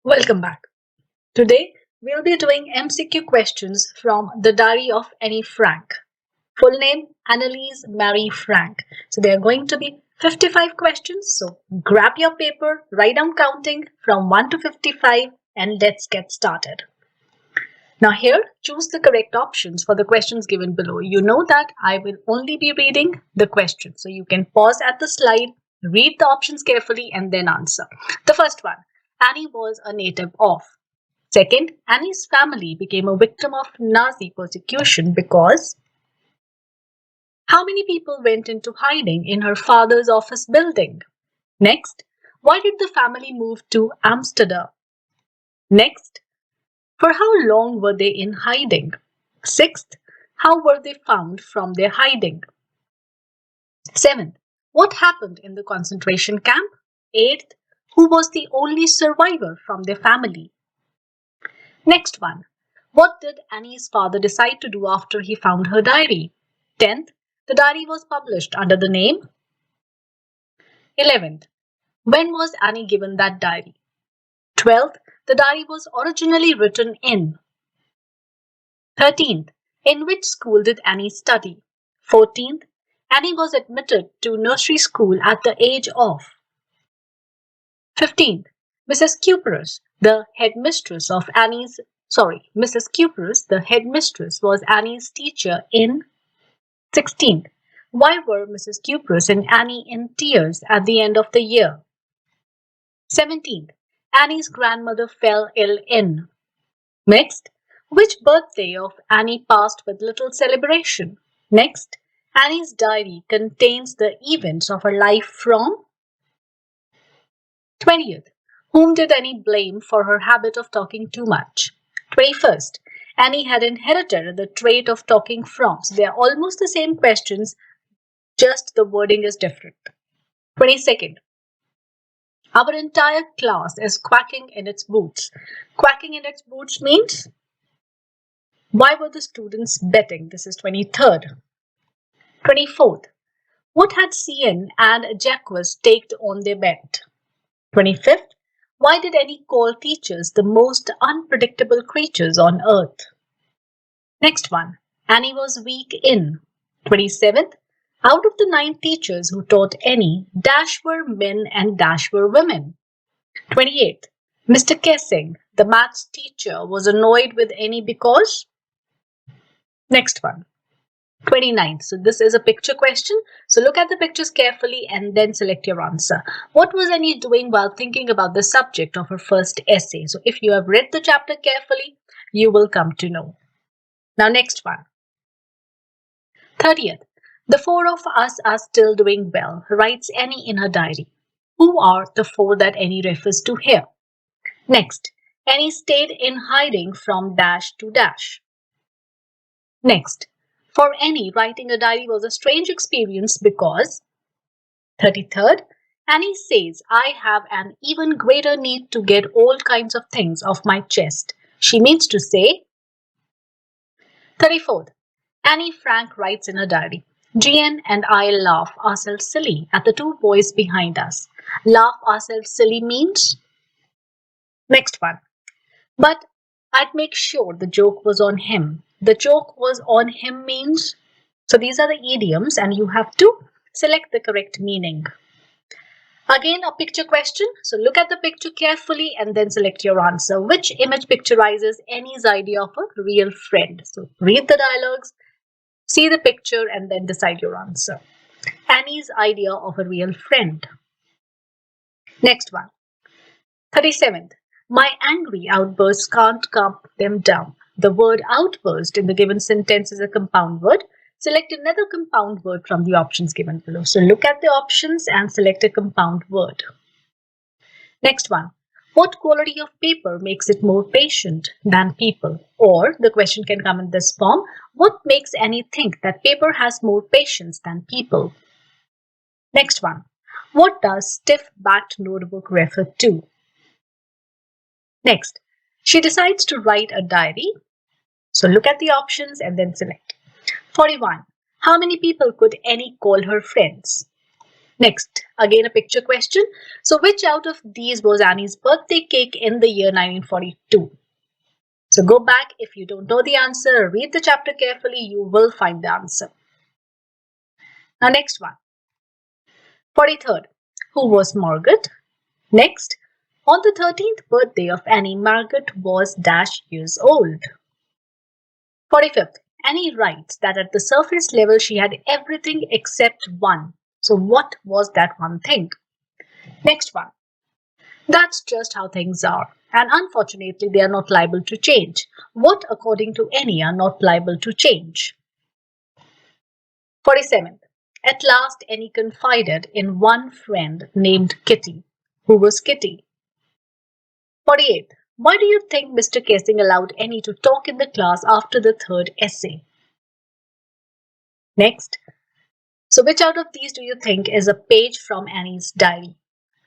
Welcome back. Today we'll be doing MCQ questions from the diary of Annie Frank. Full name Annalise Mary Frank. So there are going to be 55 questions. So grab your paper, write down counting from 1 to 55 and let's get started. Now here, choose the correct options for the questions given below. You know that I will only be reading the question. So you can pause at the slide, read the options carefully and then answer. The first one, Annie was a native of. Second, Annie's family became a victim of Nazi persecution because how many people went into hiding in her father's office building? Next, why did the family move to Amsterdam? Next, for how long were they in hiding? Sixth, how were they found from their hiding? Seventh, what happened in the concentration camp? Eighth, who was the only survivor from their family? Next one, what did Annie's father decide to do after he found her diary? 10th, the diary was published under the name. 11th, when was Annie given that diary? 12th, the diary was originally written in. 13th, in which school did Annie study? 14th, Annie was admitted to nursery school at the age of. 15th, Mrs. Cuperus, the headmistress was Annie's teacher in. 16th, why were Mrs. Cuperus and Annie in tears at the end of the year? 17th, Annie's grandmother fell ill in. Next, which birthday of Annie passed with little celebration? Next, Annie's diary contains the events of her life from. 20th, whom did Annie blame for her habit of talking too much? 21st, Annie had inherited the trait of talking from. So they are almost the same questions, just the wording is different. 22nd, our entire class is quacking in its boots. Quacking in its boots means, why were the students betting? This is 23rd. 24th, what had CN and Jacques staked on their bet? 25th, why did Annie call teachers the most unpredictable creatures on earth? Next one, Annie was weak in. 27th, out of the 9 teachers who taught Annie, dash were men and dash were women. 28th, Mr. Kessing, the maths teacher, was annoyed with Annie because. Next one, 29th. So this is a picture question. So look at the pictures carefully and then select your answer. What was Annie doing while thinking about the subject of her first essay? So if you have read the chapter carefully, you will come to know. Now next one. 30th. The 4 of us are still doing well, writes Annie in her diary. Who are the 4 that Annie refers to here? Next. Annie stayed in hiding from dash to dash. Next. For Annie, writing a diary was a strange experience because. 33rd, Annie says, I have an even greater need to get all kinds of things off my chest. She means to say. 34th, Annie Frank writes in her diary, GN and I laugh ourselves silly at the 2 boys behind us. Laugh ourselves silly means. Next one. But I'd make sure the joke was on him. The joke was on him means. So these are the idioms and you have to select the correct meaning. Again, a picture question. So look at the picture carefully and then select your answer. Which image picturizes Annie's idea of a real friend? So read the dialogues, see the picture and then decide your answer. Annie's idea of a real friend. Next one. 37th. My angry outbursts can't calm them down. The word outburst in the given sentence is a compound word. Select another compound word from the options given below. So look at the options and select a compound word. Next one. What quality of paper makes it more patient than people? Or the question can come in this form. What makes Annie think that paper has more patience than people? Next one. What does stiff-backed notebook refer to? Next. She decides to write a diary. So look at the options and then select. 41. How many people could Annie call her friends? Next, again a picture question. So which out of these was Annie's birthday cake in the year 1942? So go back. If you don't know the answer, read the chapter carefully. You will find the answer. Now next one. 43rd. Who was Margaret? Next. On the 13th birthday of Annie, Margaret was -years old. 45th. Annie writes that at the surface level she had everything except one. So what was that one thing? Next one. That's just how things are. And unfortunately, they are not liable to change. What, according to Annie, are not liable to change? 47th. At last, Annie confided in one friend named Kitty. Who was Kitty? 48th. Why do you think Mr. Kessing allowed Annie to talk in the class after the third essay? Next. So which out of these do you think is a page from Annie's diary?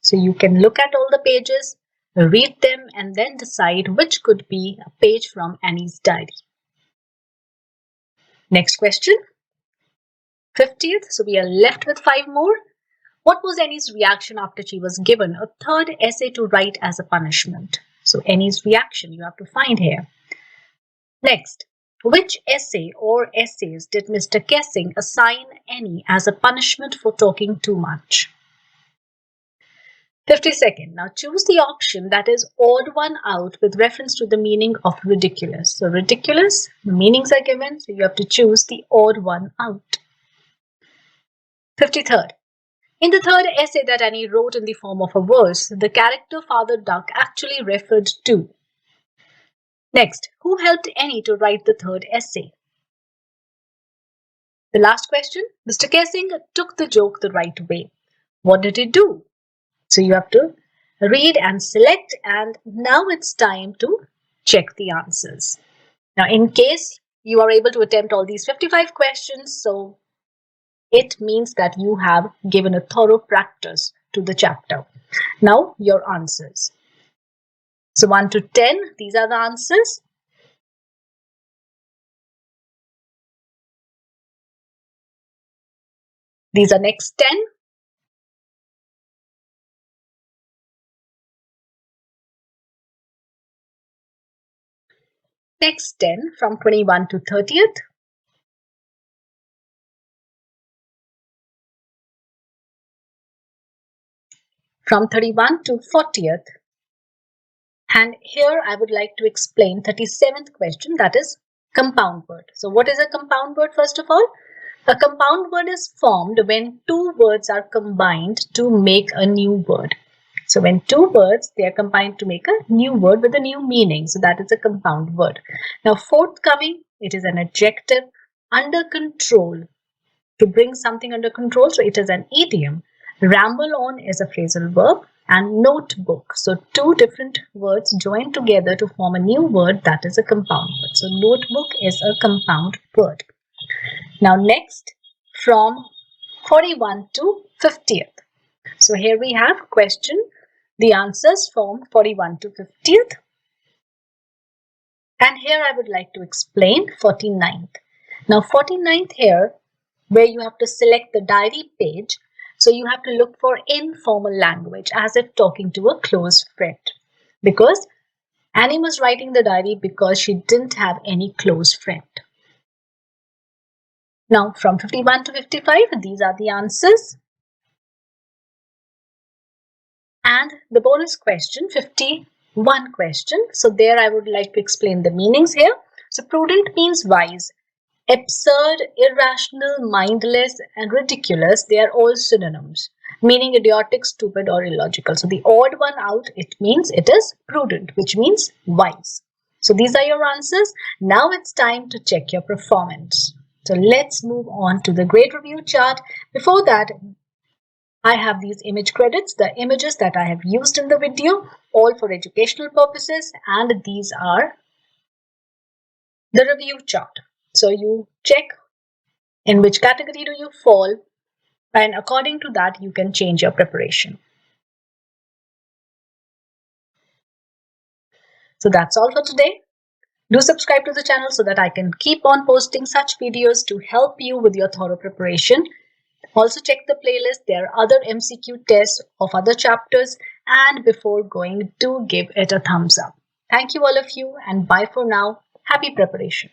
So you can look at all the pages, read them, and then decide which could be a page from Annie's diary. Next question. 50th. So we are left with 5 more. What was Annie's reaction after she was given a third essay to write as a punishment? So Annie's reaction you have to find here. Next. Which essay or essays did Mr. Kessing assign Annie as a punishment for talking too much? 52nd. Now choose the option that is odd one out with reference to the meaning of ridiculous. So ridiculous, the meanings are given, so you have to choose the odd one out. 53rd. In the third essay that Annie wrote in the form of a verse, the character Father Duck actually referred to. Next, who helped Annie to write the third essay? The last question, Mr. Kessing took the joke the right way. What did he do? So you have to read and select, and now it's time to check the answers. Now, in case you are able to attempt all these 55 questions, so it means that you have given a thorough practice to the chapter. Now, your answers. So 1 to 10, these are the answers. These are next 10. Next 10 from 21 to 30th. From 31 to 40th. And here I would like to explain 37th question, that is compound word. So what is a compound word first of all? A compound word is formed when two words are combined to make a new word. So when two words, they are combined to make a new word with a new meaning. So that is a compound word. Now forthcoming, it is an adjective. Under control, to bring something under control, so it is an idiom. Ramble on is a phrasal verb, and notebook. So two different words joined together to form a new word, that is a compound word. So notebook is a compound word. Now next, from 41 to 50th. So here we have question, the answers from 41 to 50th. And here I would like to explain 49th. Now 49th here, where you have to select the diary page. So you have to look for informal language, as if talking to a close friend. Because Annie was writing the diary because she didn't have any close friend. Now from 51 to 55, these are the answers. And the bonus question, 51 question. So there I would like to explain the meanings here. So prudent means wise. Absurd, irrational, mindless, and ridiculous, they are all synonyms, meaning idiotic, stupid, or illogical. So the odd one out, it means it is prudent, which means wise. So these are your answers. Now it's time to check your performance. So let's move on to the grade review chart. Before that, I have these image credits, the images that I have used in the video, all for educational purposes, and these are the review chart. So you check in which category do you fall, and according to that you can change your preparation. So that's all for today. Do subscribe to the channel so that I can keep on posting such videos to help you with your thorough preparation. Also check the playlist. There are other MCQ tests of other chapters, and before going, do give it a thumbs up. Thank you all of you, and bye for now. Happy preparation.